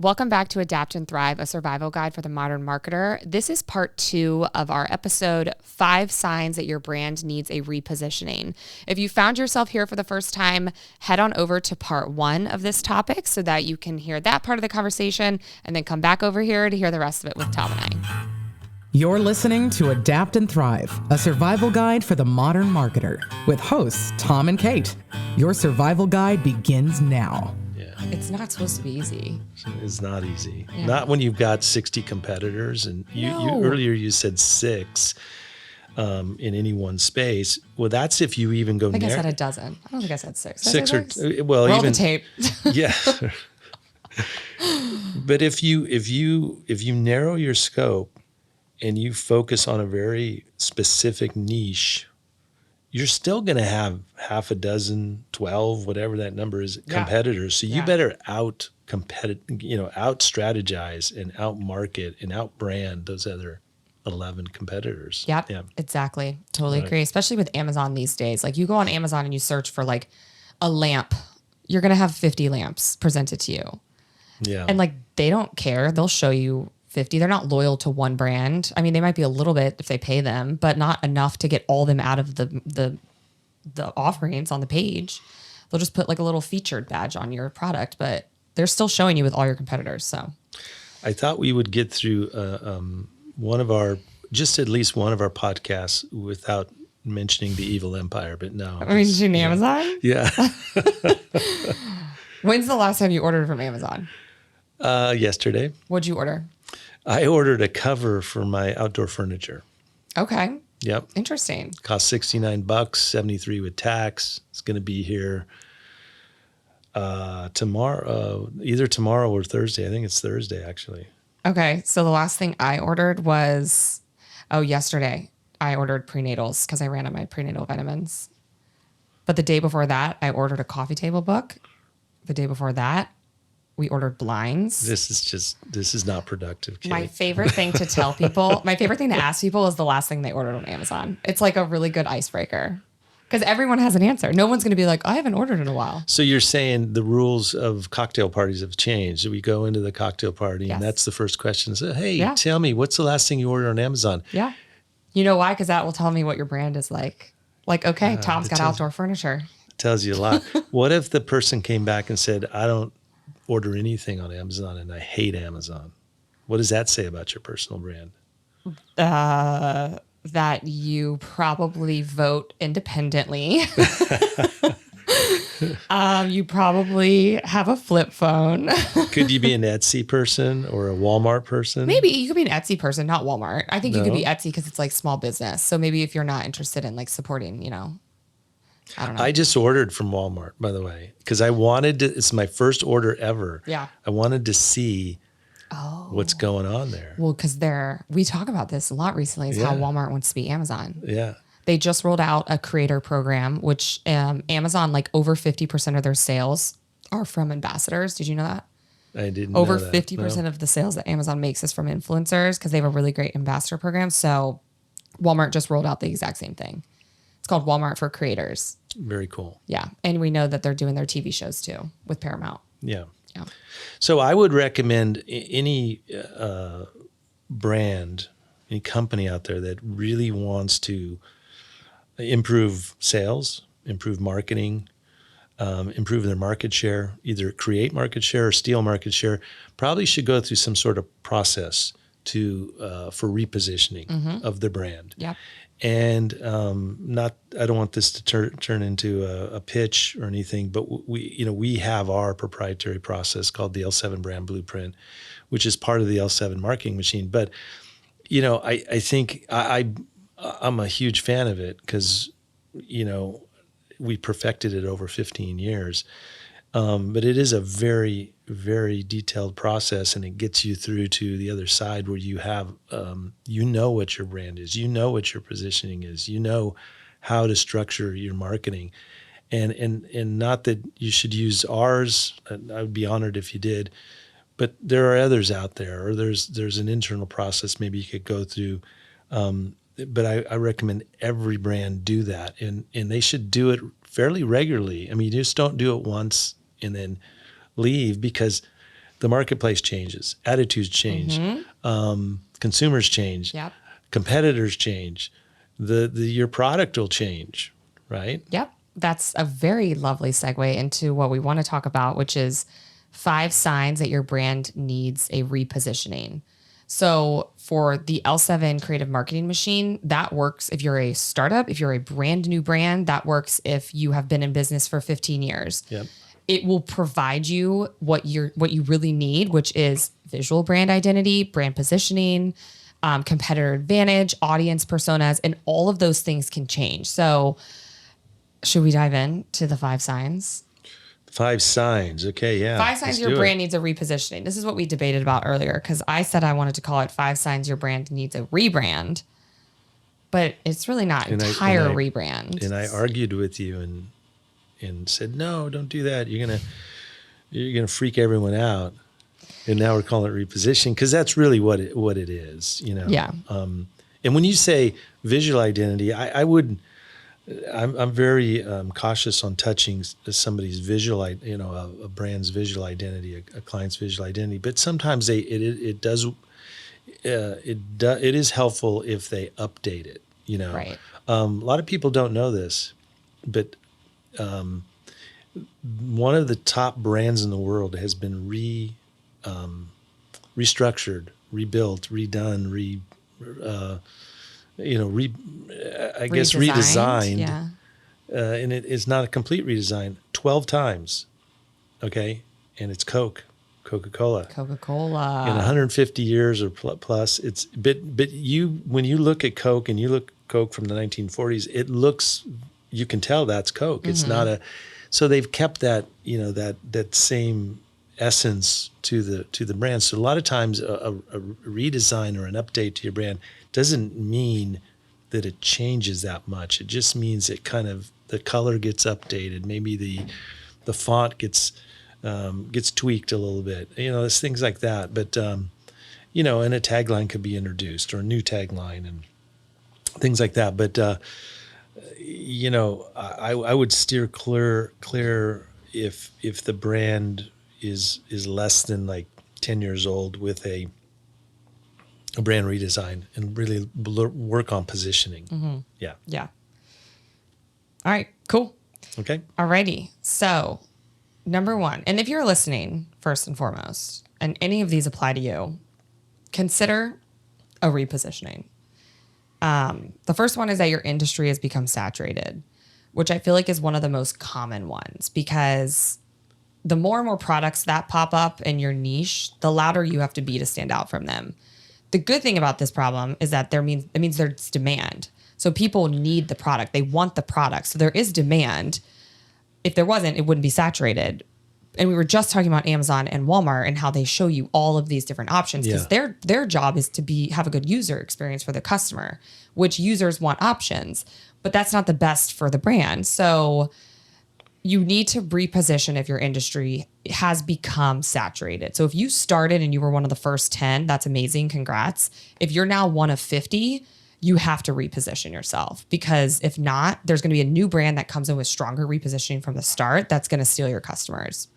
Welcome back to Adapt and Thrive, a survival guide for the modern marketer. This is part 2 of our episode, 5 signs that your brand needs a repositioning. If you found yourself here for the first time, head on over to part 1 of this topic so that you can hear that part of the conversation and then come back over here to hear the rest of it with Tom and I. You're listening to Adapt and Thrive, a survival guide for the modern marketer, with hosts Tom and Kate. Your survival guide begins now. It's not supposed to be easy. It's not easy. Yeah. Not when you've got 60 competitors, and you earlier you said 6 in any one space. Well, that's if you even go. I think I said a dozen. I don't think I said 6. Six or well, roll even the tape. Yeah. But if you narrow your scope and you focus on a very specific niche, you're still going to have half a dozen, 12, whatever that number is, competitors. So you better out strategize and out market and out brand those other 11 competitors. Yep, exactly. Totally agree. Especially with Amazon these days. Like you go on Amazon and you search for like a lamp, you're going to have 50 lamps presented to you. Yeah. And like, they don't care. They'll show you 50. They're not loyal to one brand. I mean, they might be a little bit if they pay them, but not enough to get all them out of the offerings on the page. They'll just put like a little featured badge on your product, but they're still showing you with all your competitors. So I thought we would get through at least one of our podcasts without mentioning the evil empire, but no. I mean, Amazon? Yeah. When's the last time you ordered from Amazon? Yesterday. What'd you order? I ordered a cover for my outdoor furniture. Okay. Yep. Interesting. Cost $69, $73 with tax. It's going to be here tomorrow, either tomorrow or Thursday. I think it's Thursday, actually. Okay. So the last thing I ordered was, yesterday I ordered prenatals because I ran out of my prenatal vitamins. But the day before that, I ordered a coffee table book. The day before that, we ordered blinds. This is not productive, Kate. My favorite thing to tell people, my favorite thing to ask people is the last thing they ordered on Amazon. It's like a really good icebreaker because everyone has an answer. No one's going to be like, I haven't ordered in a while. So you're saying the rules of cocktail parties have changed. We go into the cocktail party and that's the first question. So, hey, tell me, what's the last thing you ordered on Amazon? Yeah. You know why? Because that will tell me what your brand is like. Like, okay, Tom's got outdoor furniture. It tells you a lot. What if the person came back and said, I don't order anything on Amazon and I hate Amazon? What does that say about your personal brand? That you probably vote independently. You probably have a flip phone. Could you be an Etsy person or a Walmart person? Maybe you could be an Etsy person, not Walmart. I think you could be Etsy because it's like small business. So maybe if you're not interested in like supporting, I don't know. I just ordered from Walmart, by the way, because I wanted to. It's my first order ever. Yeah. I wanted to see what's going on there. Well, because we talk about this a lot recently, is how Walmart wants to be Amazon. Yeah. They just rolled out a creator program, which Amazon, like over 50% of their sales are from ambassadors. Did you know that? I didn't Over know that. 50% of the sales that Amazon makes is from influencers because they have a really great ambassador program. So Walmart just rolled out the exact same thing. It's called Walmart for Creators. Very cool. Yeah. And we know that they're doing their TV shows too with Paramount. Yeah. Yeah. So I would recommend any brand, any company out there that really wants to improve sales, improve marketing, improve their market share, either create market share or steal market share, probably should go through some sort of process for repositioning of the brand. Yeah. And I don't want this to turn into a pitch or anything, but we have our proprietary process called the L7 Brand Blueprint, which is part of the L7 marketing machine. But I think I'm a huge fan of it because we perfected it over 15 years. But it is a very, very detailed process, and it gets you through to the other side where you have, what your brand is, what your positioning is, how to structure your marketing, and not that you should use ours. I would be honored if you did, but there are others out there, or there's an internal process maybe you could go through. But I recommend every brand do that, and they should do it fairly regularly. I mean, you just don't do it once and then leave, because the marketplace changes, attitudes change, consumers change, Yep. competitors change, your product will change, right? Yep. That's a very lovely segue into what we want to talk about, which is 5 signs that your brand needs a repositioning. So for the L7 creative marketing machine, that works if you're a startup, if you're a brand new brand, that works if you have been in business for 15 years. Yep. It will provide you what you really need, which is visual brand identity, brand positioning, competitor advantage, audience personas, and all of those things can change. So should we dive in to the 5 signs? 5 signs. Okay, yeah. 5 signs your brand needs a repositioning. This is what we debated about earlier because I said I wanted to call it 5 signs your brand needs a rebrand, but it's really not entire rebrand. And I argued with you and said, no, don't do that. You're gonna freak everyone out. And now we're calling it repositioning because that's really what it is, you know. Yeah. And when you say visual identity, I'm very cautious on touching somebody's visual, a brand's visual identity, a client's visual identity. But sometimes it is helpful if they update it. You know, Right. A lot of people don't know this, but one of the top brands in the world has been restructured, rebuilt, redone, redesigned. Yeah. And it's not a complete redesign, 12 times. Okay. And it's Coca-Cola. Coca-Cola. In 150 years or plus, but when you look at Coke and you look Coke from the 1940s, you can tell that's Coke. It's not so they've kept that, that same essence to the brand. So a lot of times a redesign or an update to your brand doesn't mean that it changes that much. It just means it kind of, the color gets updated. Maybe the font gets tweaked a little bit. There's things like that. But, and a tagline could be introduced or a new tagline and things like that. But, I would steer clear if the brand is less than like 10 years old with a brand redesign and really work on positioning. Mm-hmm. Yeah. Yeah. All right, cool. Okay. Alrighty. So number 1, and if you're listening first and foremost, and any of these apply to you, consider a repositioning. The first one is that your industry has become saturated, which I feel like is one of the most common ones because the more and more products that pop up in your niche, the louder you have to be to stand out from them. The good thing about this problem is that it means there's demand. So people need the product. They want the product. So there is demand. If there wasn't, it wouldn't be saturated. And we were just talking about Amazon and Walmart and how they show you all of these different options because their job is to have a good user experience for the customer, which users want options, but that's not the best for the brand. So you need to reposition if your industry has become saturated. So if you started and you were one of the first 10, that's amazing. Congrats. If you're now one of 50, you have to reposition yourself because if not, there's going to be a new brand that comes in with stronger repositioning from the start that's going to steal your customers.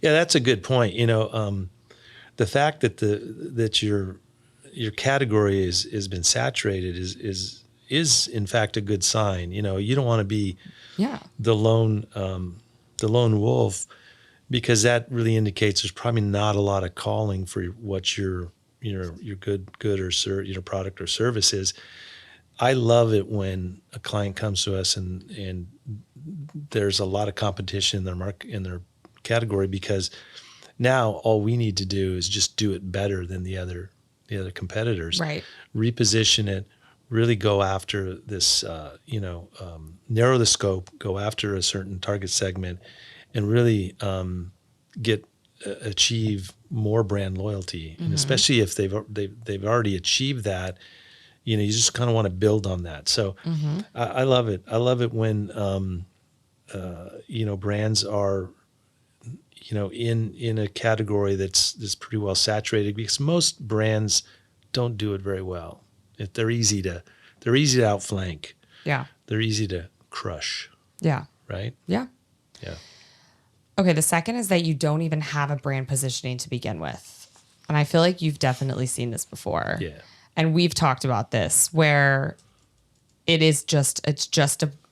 Yeah, that's a good point. The fact that your category has been saturated is in fact a good sign. You don't want to be the lone wolf because that really indicates there's probably not a lot of calling for what your good or product or service is. I love it when a client comes to us and there's a lot of competition in their category because now all we need to do is just do it better than the other competitors. Right. Reposition it, really go after this, narrow the scope, go after a certain target segment, and really achieve more brand loyalty. And especially if they've already achieved that, you just kind of want to build on that. So I love it. I love it when brands are in a category that's pretty well saturated because most brands don't do it very well. They're easy to outflank. Yeah. They're easy to crush. Yeah. Right? Yeah. Yeah. Okay, the second is that you don't even have a brand positioning to begin with. And I feel like you've definitely seen this before. Yeah. And we've talked about this where it's just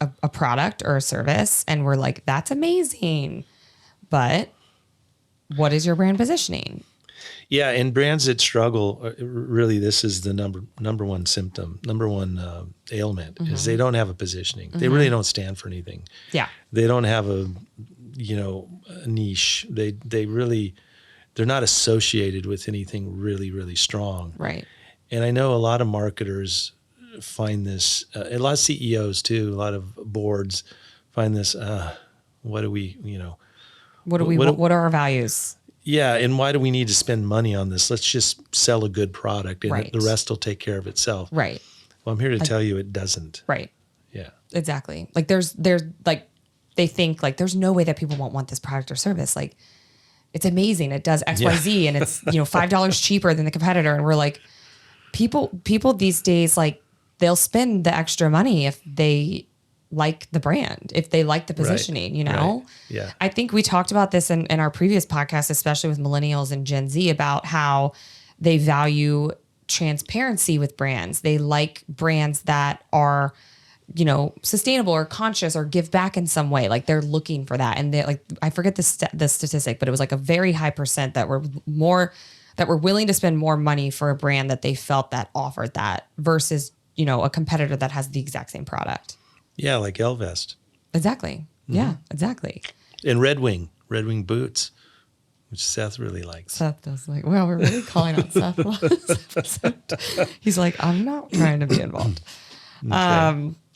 a product or a service. And we're like, that's amazing. But what is your brand positioning? Yeah, and brands that struggle, really, this is the number one symptom, number one ailment, is they don't have a positioning. They really don't stand for anything. Yeah. They don't have a niche. They're not associated with anything really, really strong. Right. And I know a lot of marketers find this, a lot of CEOs too, a lot of boards find this, what do we, what are our values? yeah, and why do we need to spend money on this? Let's just sell a good product and Right. the rest will take care of itself. Right. Well, I'm here to tell you it doesn't. Right. Yeah. Exactly. Like there's like, they think like, there's no way that people won't want this product or service. Like it's amazing. It does X, Y, Z, and it's, $5 cheaper than the competitor. And we're like, people these days, like they'll spend the extra money if they like the brand, if they like the positioning, Right. Yeah. I think we talked about this in our previous podcast, especially with millennials and Gen Z, about how they value transparency with brands. They like brands that are, sustainable or conscious or give back in some way. Like they're looking for that. And they like, I forget the statistic, but it was like a very high % that were willing to spend more money for a brand that they felt that offered that versus, a competitor that has the exact same product. Yeah, like Elvest. Exactly. Yeah, exactly. And Red Wing boots, which Seth really likes. Seth does like, well, we're really calling out Seth a lot this episode. He's like, I'm not trying to be involved.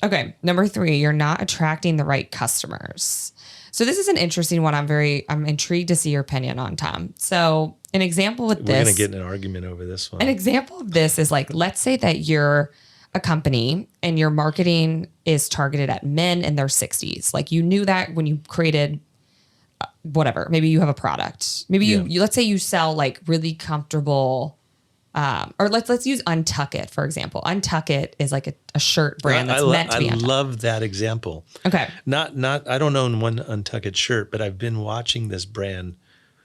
Okay. Number 3, you're not attracting the right customers. So this is an interesting one. I'm intrigued to see your opinion on, Tom. So an example with this. We're going to get in an argument over this one. An example of this is like, let's say that you're a company and your marketing is targeted at men in their 60s. Like you knew that when you created whatever, maybe you have a product, maybe you let's say you sell like really comfortable, or let's use Untuck It, for example. Untuck It is like a shirt brand that's meant to be I Untuck. love that example. Okay. Not, I don't own one Untuck It shirt, but I've been watching this brand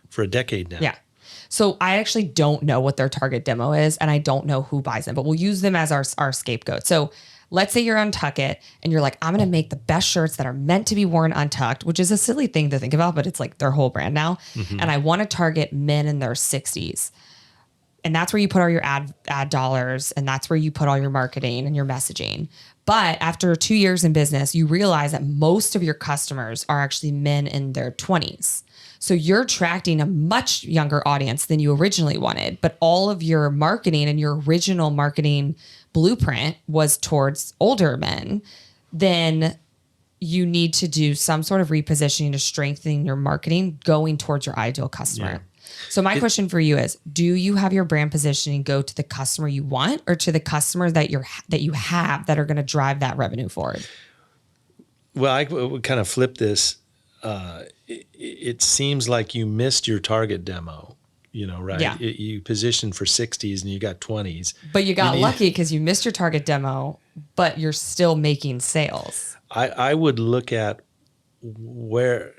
for a decade now. Yeah. So I actually don't know what their target demo is, and I don't know who buys them, but we'll use them as our scapegoat. So let's say you're Untuck It and you're like, I'm going to make the best shirts that are meant to be worn untucked, which is a silly thing to think about, but it's like their whole brand now. And I want to target men in their 60s. And that's where you put all your ad dollars, and that's where you put all your marketing and your messaging. But after 2 years in business, you realize that most of your customers are actually men in their 20s. So you're attracting a much younger audience than you originally wanted, but all of your marketing and your original marketing blueprint was towards older men. Then you need to do some sort of repositioning to strengthen your marketing going towards your ideal customer. Yeah. So my question for you is, do you have your brand positioning go to the customer you want or to the customers that you have that are going to drive that revenue forward? Well, I would kind of flip this. It seems like you missed your target demo, right? Yeah. You positioned for 60s and you got 20s. But you got lucky because you missed your target demo, but you're still making sales. I would look at where,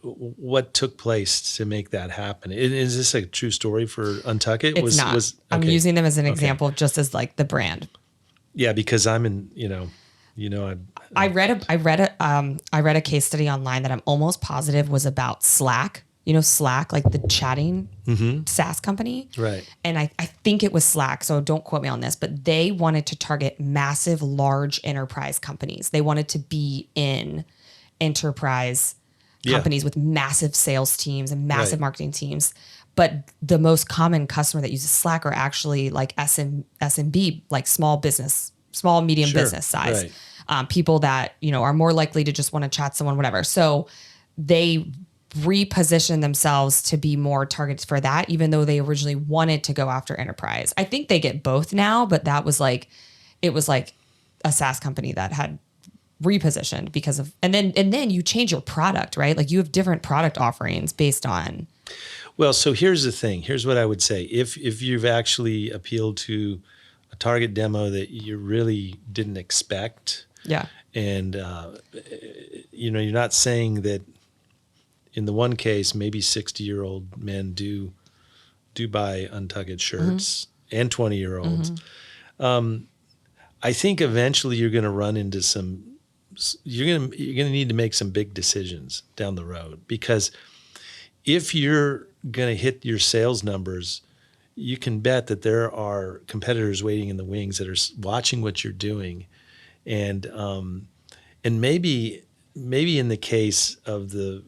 what took place to make that happen. Is this a true story for Untuck It? It's not. I'm using them as an example just as like the brand. Yeah, because I'm in, I read a case study online that I'm almost positive was about Slack. Slack, like the chatting SaaS company. Right. And I think it was Slack, so don't quote me on this, but they wanted to target massive, large enterprise companies. They wanted to be in enterprise companies with massive sales teams and massive marketing teams. But the most common customer that uses Slack are actually like SMB, like small, medium business size. Right. People that, are more likely to just want to chat someone, whatever. So they reposition themselves to be more targeted for that, even though they originally wanted to go after enterprise. I think they get both now, but it was like a SaaS company that had repositioned because of, and then you change your product, right? Like you have different product offerings based on. Well, so here's the thing. Here's what I would say. If you've actually appealed to a target demo that you really didn't expect. Yeah. And, you're not saying that in the one case, maybe 60-year-old men do buy Untucked shirts and 20-year-olds. I think eventually you're going to run into you're going to need to make some big decisions down the road, because if you're going to hit your sales numbers, you can bet that there are competitors waiting in the wings that are watching what you're doing. And maybe in the case of the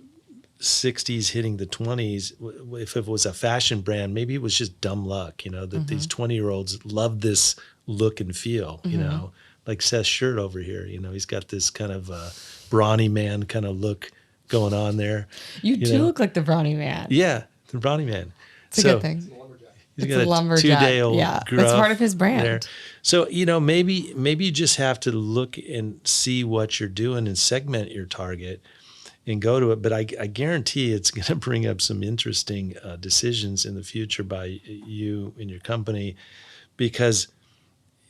60s hitting the 20s, if it was a fashion brand, maybe it was just dumb luck, that these 20-year-olds love this look and feel, like Seth's shirt over here, he's got this kind of brawny man kind of look going on there. You do look like the brawny man. Yeah, the brawny man. It's a good thing. He's It's got a lumberjack. 2-day-old That's part of his brand. there. So, maybe you just have to look and see what you're doing and segment your target and go to it. But I guarantee it's going to bring up some interesting decisions in the future by you and your company, because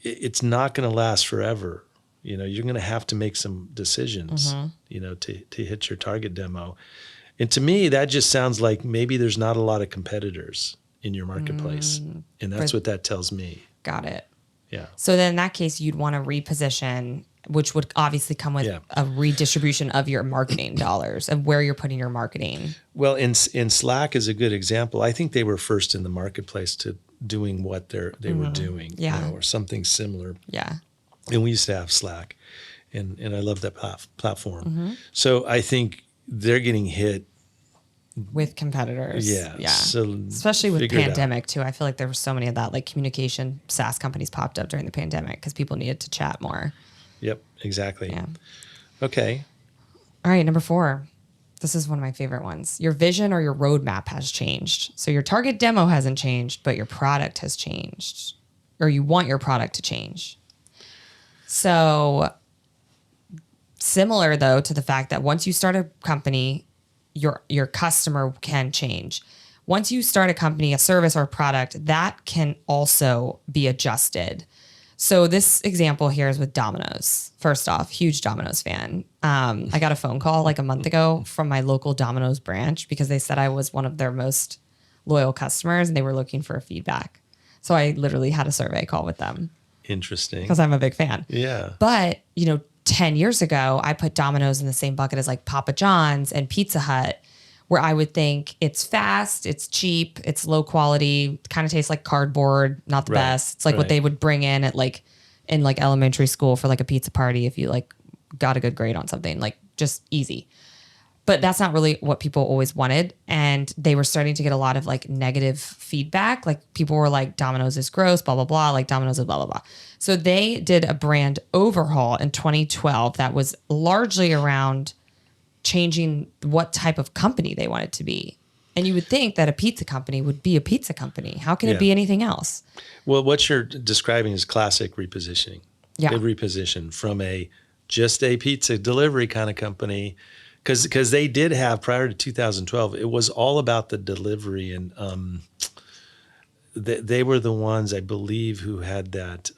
it's not going to last forever. You're going to have to make some decisions, to hit your target demo. And to me, that just sounds like maybe there's not a lot of competitors in your marketplace. And that's what that tells me. Got it. Yeah. So then in that case, you'd want to reposition, which would obviously come with a redistribution of your marketing dollars, of where you're putting your marketing. Well, in Slack is a good example. I think they were first in the marketplace to doing what they were doing, or something similar. Yeah. And we used to have Slack, and I love that platform. So I think they're getting hit with competitors. Yeah. So especially with pandemic too. I feel like there were so many of that, like communication SaaS companies popped up during the pandemic because people needed to chat more. Yep, exactly. Yeah. Okay. All right, number 4. This is one of my favorite ones. Your vision or your roadmap has changed. So your target demo hasn't changed, but your product has changed, or you want your product to change. So similar though to the fact that once you start a company, your customer can change. Once you start a company, a service or a product, that can also be adjusted. So this example here is with Domino's. First off, huge Domino's fan. I got a phone call like a month ago from my local Domino's branch because they said I was one of their most loyal customers and they were looking for feedback. So I literally had a survey call with them. Interesting. Because I'm a big fan. Yeah. But, 10 years ago, I put Domino's in the same bucket as like Papa John's and Pizza Hut, where I would think it's fast, it's cheap, it's low quality, kind of tastes like cardboard, not the best. It's like what they would bring in at in elementary school for like a pizza party if you like got a good grade on something, like just easy. But that's not really what people always wanted. And they were starting to get a lot of like negative feedback. Like people were like, Domino's is gross, blah, blah, blah. Like Domino's is blah, blah, blah. So they did a brand overhaul in 2012 that was largely around changing what type of company they wanted to be. And you would think that a pizza company would be a pizza company. How can it be anything else? Well, what you're describing is classic repositioning. Yeah. They reposition from just a pizza delivery kind of company. Because they did have, prior to 2012, it was all about the delivery. And they were the ones, I believe, who had that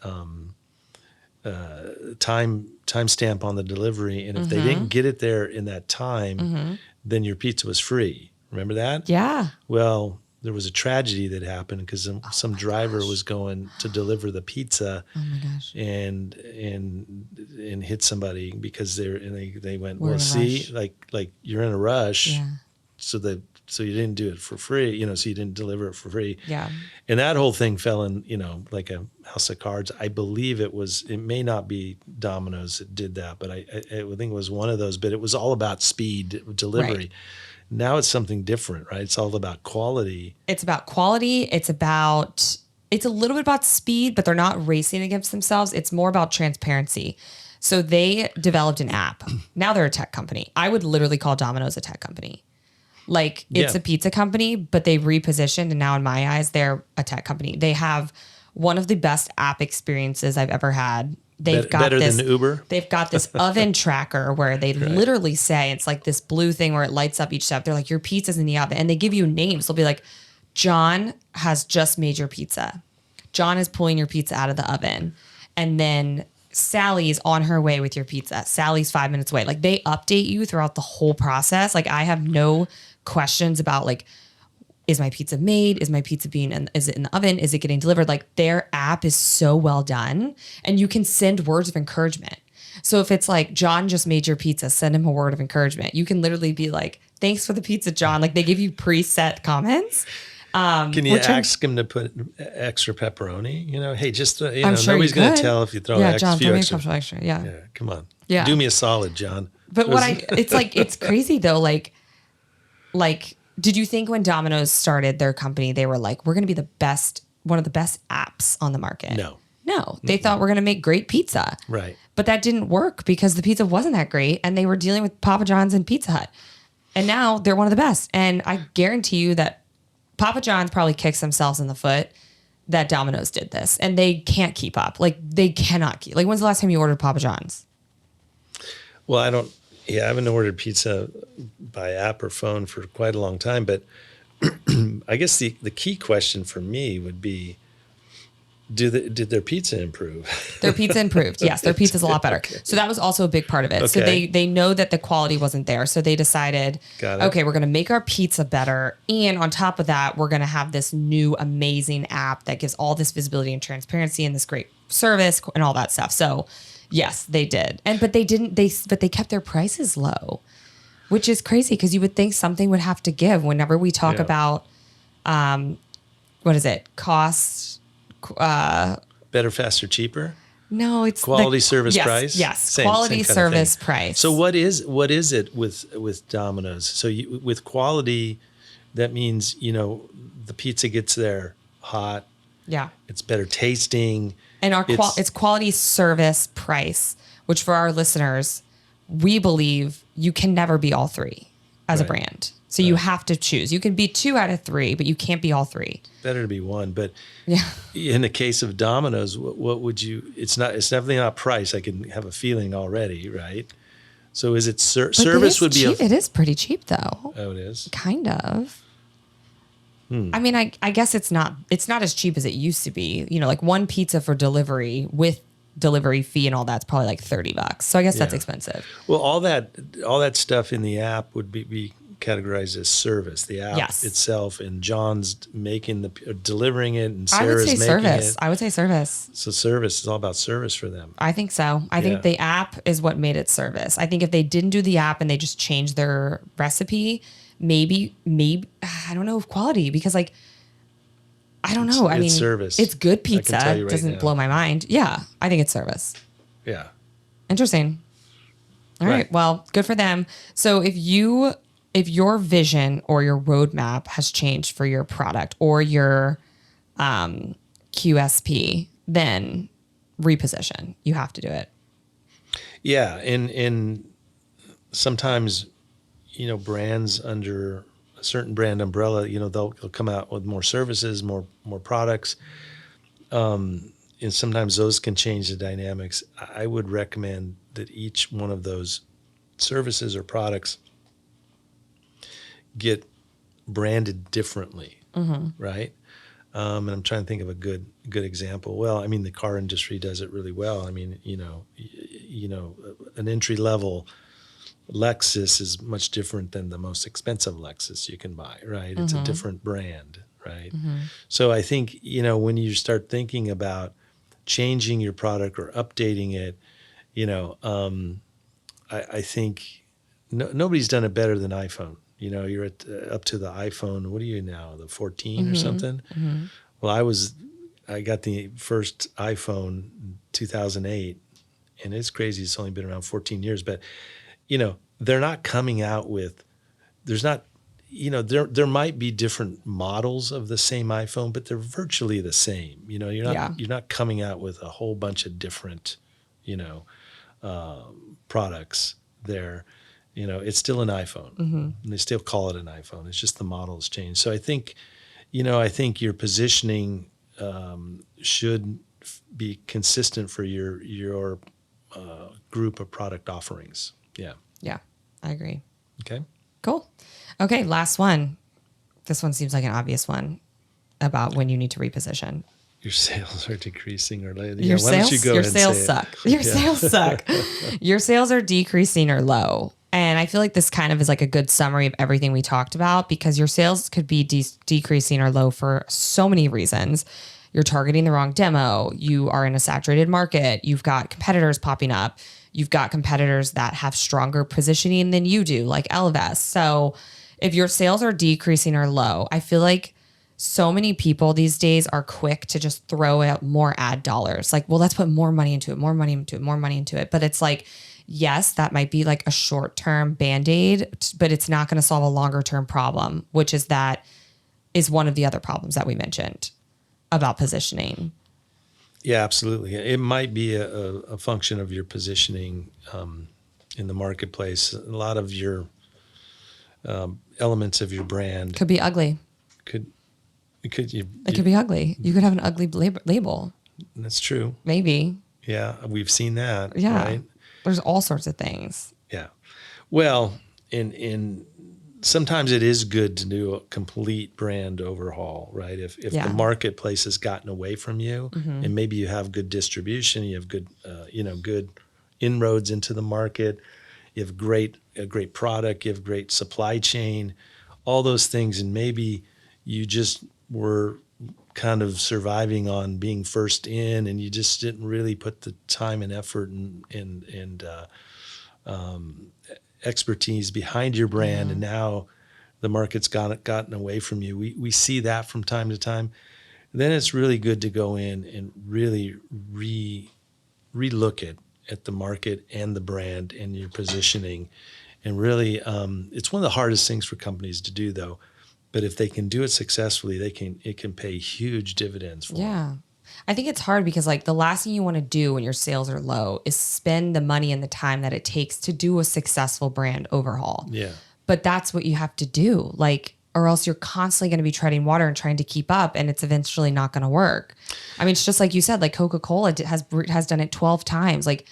time stamp on the delivery. And if they didn't get it there in that time, then your pizza was free. Remember that? Yeah. Well, there was a tragedy that happened because some driver was going to deliver the pizza and hit somebody because they went, well, see, like you're in a rush. Yeah. So you didn't do it for free, so you didn't deliver it for free. Yeah. And that whole thing fell in, like a house of cards. I believe it may not be Domino's that did that, but I think it was one of those, but it was all about speed delivery. Right. Now it's something different, right? It's all about quality. It's about quality. It's a little bit about speed, but they're not racing against themselves. It's more about transparency. So they developed an app. Now they're a tech company. I would literally call Domino's a tech company. Like it's a pizza company, but they repositioned. And now in my eyes, they're a tech company. They have one of the best app experiences I've ever had. They've got better than Uber. They've got this oven tracker where they literally say, it's like this blue thing where it lights up each step. They're like, your pizza's in the oven. And they give you names. They'll be like, John has just made your pizza. John is pulling your pizza out of the oven. And then Sally's on her way with your pizza. Sally's 5 minutes away. Like they update you throughout the whole process. Like I have no questions about like, is my pizza made? Is my pizza is it in the oven? Is it getting delivered? Like their app is so well done, and you can send words of encouragement. So if it's like, John just made your pizza, send him a word of encouragement. You can literally be like, thanks for the pizza, John. Like they give you preset comments. Can you ask him to put extra pepperoni? Hey, just I'm sure nobody's going to tell if you throw John, few throw me extra. a couple extra. Yeah. Yeah, come on. Yeah. Do me a solid, John. But it's crazy though. Like, did you think when Domino's started their company, they were like, we're going to be one of the best apps on the market? No, they thought we're going to make great pizza. Right. But that didn't work because the pizza wasn't that great, and they were dealing with Papa John's and Pizza Hut. And now they're one of the best. And I guarantee you that Papa John's probably kicks themselves in the foot that Domino's did this, and they can't keep up. Like they cannot keep. Like when's the last time you ordered Papa John's? Well, I haven't ordered pizza by app or phone for quite a long time, but I guess the key question for me would be, did their pizza improve? Their pizza improved. Yes, their pizza's a lot better. Okay. So that was also a big part of it. Okay. So they know that the quality wasn't there. So they decided, okay, we're going to make our pizza better. And on top of that, we're going to have this new amazing app that gives all this visibility and transparency and this great service and all that stuff. So yes, they did. But they kept their prices low, which is crazy because you would think something would have to give whenever we talk about, what is it? Cost. Better, faster, cheaper. No, it's quality, service, price. Yes, quality, service, price. So what is it with Domino's? So with quality, that means the pizza gets there hot. Yeah, it's better tasting, and it's quality, service, price. Which for our listeners, we believe you can never be all three as a brand. So you have to choose. You can be 2 out of 3, but you can't be all 3. Better to be 1. But in the case of Domino's, what would you? It's definitely not price. I can have a feeling already, right? So is it service would cheap. be? It is pretty cheap though. Oh, it is. Kind of. I mean, I guess it's not as cheap as it used to be. Like one pizza for delivery with delivery fee and all that's probably like $30. So I guess that's expensive. Well, all that stuff in the app would be categorized as service. The app itself, and John's delivering it, and Sarah's making service. it. I would say service. So service is all about service for them. I think so. I think the app is what made it service. I think if they didn't do the app and they just changed their recipe, maybe I don't know if quality, because like I don't know. I mean, service. It's good pizza. Right doesn't blow my mind. Yeah, I think it's service. Yeah. Interesting. All right. Well, good for them. So if your vision or your roadmap has changed for your product or your QSP, then reposition. You have to do it. Yeah, and sometimes, brands under a certain brand umbrella, they'll come out with more services, more products, and sometimes those can change the dynamics. I would recommend that each one of those services or products get branded differently, right? And I'm trying to think of a good example. Well, I mean, the car industry does it really well. I mean, an entry level Lexus is much different than the most expensive Lexus you can buy, right? It's a different brand, right? So I think, when you start thinking about changing your product or updating it, I think nobody's done it better than iPhone. You're up to the iPhone. What are you now? The 14 or something? Well, I got the first iPhone in 2008, and it's crazy. It's only been around 14 years, but they're not coming out with. There's not. There might be different models of the same iPhone, but they're virtually the same. You're not coming out with a whole bunch of different, products there. It's still an iPhone, and they still call it an iPhone. It's just the model has changed. So I think, your positioning should be consistent for your group of product offerings. Yeah. Yeah, I agree. Okay. Cool. Okay, last one. This one seems like an obvious one about when you need to reposition. Your sales are decreasing or low. Your Why don't you sales, go your ahead and sales say it? suck. Your Yeah. sales suck. Your sales are decreasing or low. And I feel like this kind of is like a good summary of everything we talked about, because your sales could be decreasing or low for so many reasons. You're targeting the wrong demo. You are in a saturated market. You've got competitors popping up. You've got competitors that have stronger positioning than you do, like Elvest. So if your sales are decreasing or low, I feel like so many people these days are quick to just throw out more ad dollars. Like, well, let's put more money into it, more money into it, more money into it. But it's like, yes, that might be like a short-term Band-Aid, but it's not going to solve a longer-term problem, which is one of the other problems that we mentioned about positioning. Yeah, absolutely. It might be a function of your positioning in the marketplace. A lot of your elements of your brand Could be ugly. it could be ugly. You could have an ugly label. That's true. Maybe. Yeah, we've seen that. Yeah. Right? There's all sorts of things. Yeah. Well, in sometimes it is good to do a complete brand overhaul, right? If the marketplace has gotten away from you, and maybe you have good distribution, you have good good inroads into the market, you have a great product, you have great supply chain, all those things, and maybe you just were kind of surviving on being first in, and you just didn't really put the time and effort and expertise behind your brand, and now the market's gotten away from you. We see that from time to time. Then it's really good to go in and really relook at the market and the brand and your positioning, and really it's one of the hardest things for companies to do, though. But if they can do it successfully, it can pay huge dividends for them. Yeah. I think it's hard because like the last thing you want to do when your sales are low is spend the money and the time that it takes to do a successful brand overhaul. Yeah. But that's what you have to do. Like, or else you're constantly going to be treading water and trying to keep up, and it's eventually not going to work. I mean, it's just like you said, like Coca-Cola has done it 12 times. Like,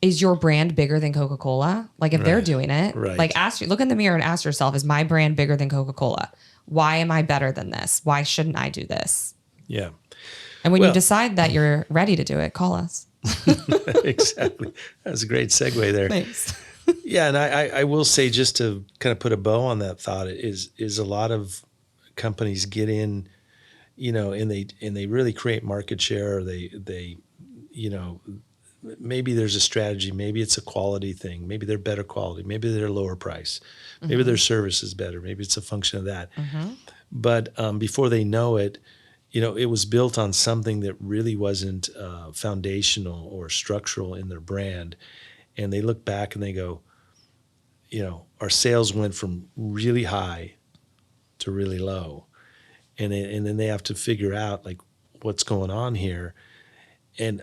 is your brand bigger than Coca-Cola? Like if they're doing it, like look in the mirror and ask yourself, is my brand bigger than Coca-Cola? Why am I better than this? Why shouldn't I do this? Yeah. And when you decide that you're ready to do it, call us. Exactly. That's a great segue there. Thanks. Yeah, and I will say, just to kind of put a bow on that thought, is a lot of companies get in, and they really create market share. Or they maybe there's a strategy, maybe it's a quality thing, maybe they're better quality, maybe they're lower price, maybe their service is better, maybe it's a function of that. But before they know it, it was built on something that really wasn't foundational or structural in their brand. And they look back and they go, our sales went from really high to really low. And then they have to figure out like what's going on here. And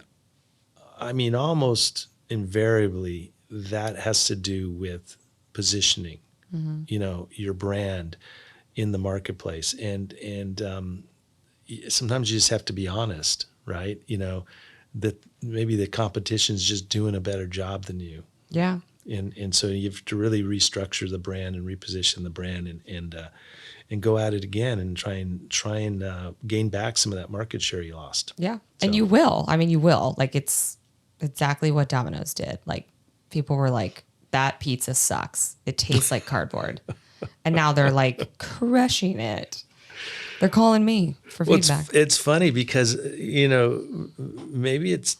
I mean, almost invariably that has to do with positioning, your brand in the marketplace. And sometimes you just have to be honest, right? That maybe the competition's just doing a better job than you. Yeah. And so you have to really restructure the brand and reposition the brand and go at it again and try and gain back some of that market share you lost. Yeah. So. And you will. I mean, you will. Like it's exactly what Domino's did. Like people were like, that pizza sucks. It tastes like cardboard. And now they're like crushing it. They're calling me for feedback. It's funny because, maybe it's,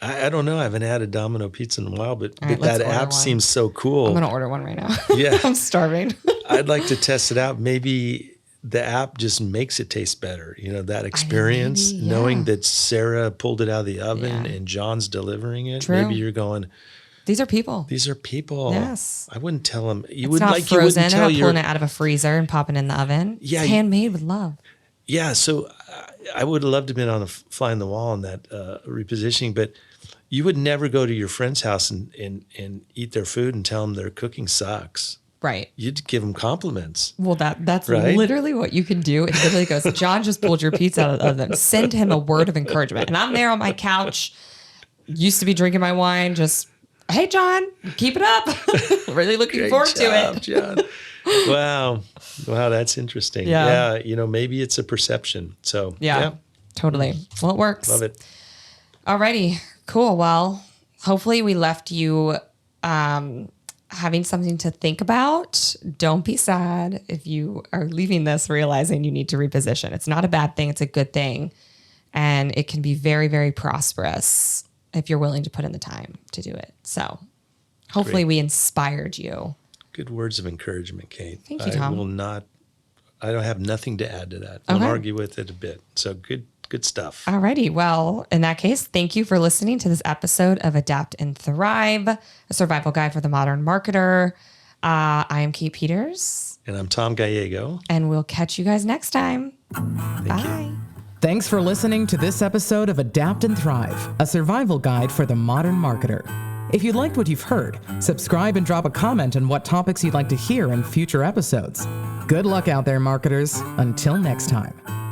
I don't know. I haven't had a Domino pizza in a while, but that app seems so cool. I'm going to order one right now. Yeah. I'm starving. I'd like to test it out. Maybe the app just makes it taste better. that experience, knowing that Sarah pulled it out of the oven and John's delivering it. True. Maybe you're going, these are people. Yes. I wouldn't tell them. It's not frozen. They're not pulling it out of a freezer and popping it in the oven. Yeah. It's handmade with love. Yeah. So I would have loved to have been on a fly on the wall on that repositioning, but you would never go to your friend's house and eat their food and tell them their cooking sucks. Right. You'd give them compliments. Well, that's literally what you can do. It literally goes, John just pulled your pizza out of the oven. Send him a word of encouragement. And I'm there on my couch, used to be drinking my wine, just, hey, John, keep it up. Really looking forward to it. John. Wow, that's interesting. Yeah. Maybe it's a perception. So, yeah. Totally. Well, it works. Love it. Alrighty. Cool. Well, hopefully we left you having something to think about. Don't be sad if you are leaving this realizing you need to reposition. It's not a bad thing. It's a good thing. And it can be very, very prosperous if you're willing to put in the time to do it. So hopefully we inspired you. Good words of encouragement, Kate. Thank you, Tom. I don't have nothing to add to that. Won't argue with it a bit. So good stuff. Alrighty. Well, in that case, thank you for listening to this episode of Adapt and Thrive, a survival guide for the modern marketer. I am Kate Peters. And I'm Tom Gallego. And we'll catch you guys next time. Thank Bye. you. Thanks for listening to this episode of Adapt and Thrive, a survival guide for the modern marketer. If you liked what you've heard, subscribe and drop a comment on what topics you'd like to hear in future episodes. Good luck out there, marketers. Until next time.